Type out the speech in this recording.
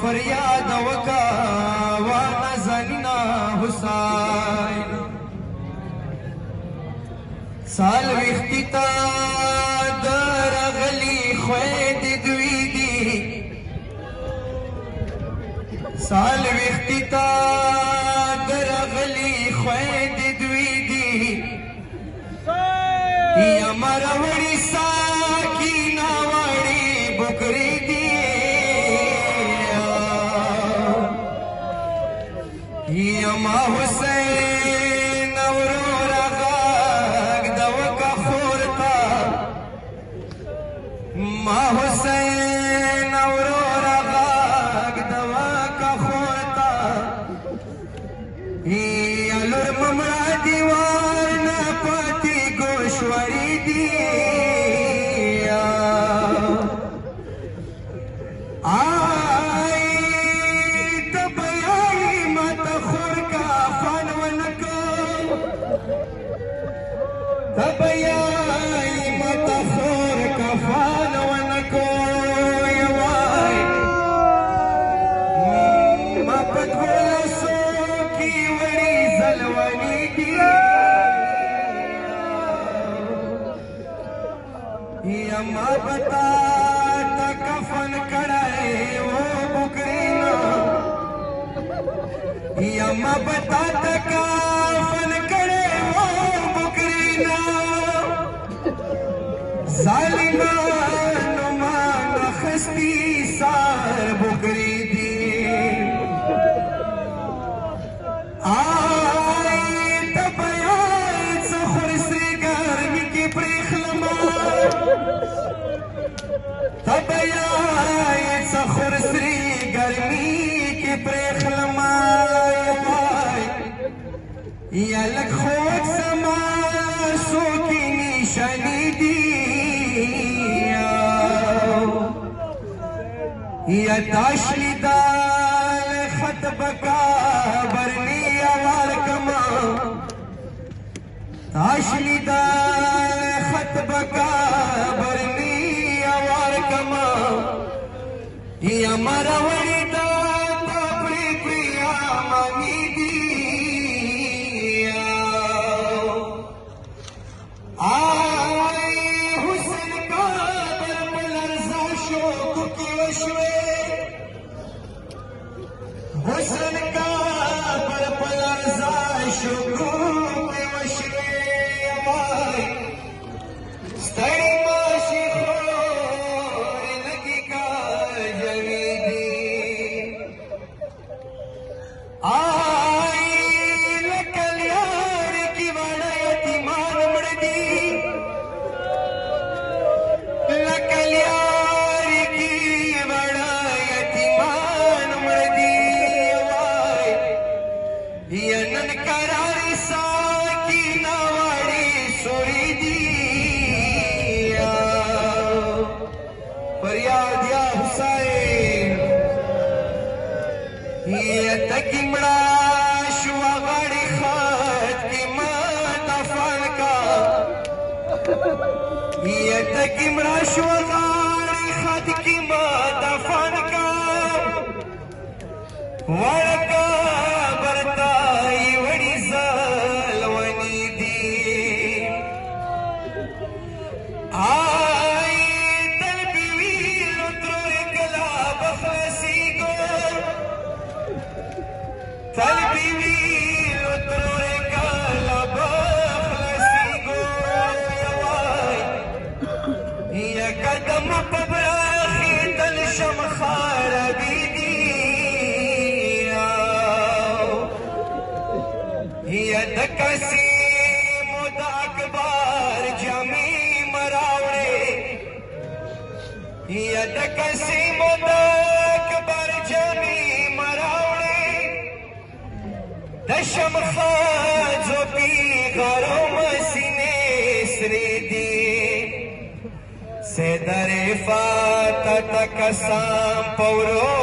فریاد وکا ونازنینا حسین سال ویختی تا درغلی خوید دوی دی سال ویختی تا درغلی خوید دوی دی یا مروڑی ساکی ناوڑی بکری دی یا ما حسین اورورا غاگ دوکا خورتا ما حسین اورورا غاگ دوکا خورتا یا لور ممرا دیوار نا پاتی گوشواری دی تبياي متخور كفان ونكو يواي ما بتقول سوكي وريز الونيدي يا ما بتا تكفن كراي وبكرينا يا ما بتا تكفن كراي ظالمانو مان خستی سار بکری دی آئی تبیان سخور سری گرمی کی پریخلما تبیان سخور سری گرمی کی پریخلما یا لک خود سما سوکی نیشانی دی یا تاشلی دال خط بکا برنی آوار کما تاشلی دال خط بکا برنی آوار کما یا مروڑی دا پری پریا مانی دی حسن کا پر پلرزا شکوک وشوی امائی ستری ماشی خور لگی کا جویدی آئی لکل یار کی وڑا یتیمان مردی لکل یار کی وڑا یتیمان مردی ینن کراری ساکی ناوڑی سوری دی فریاد یا حسین یہ تکی مڑا شوا غاڑی خط کی ماتا فانکا یہ تکی مڑا شوا غاڑی خط کی ماتا فانکا وڑکا قدم پبراخی دل شمخار بیدی ید کسی مد اکبار جمی مراوڑے ید کسی مد اکبار جمی مراوڑے دشم خاجو پی غرو مسینے سری دی سیدر فاتت کسام پورو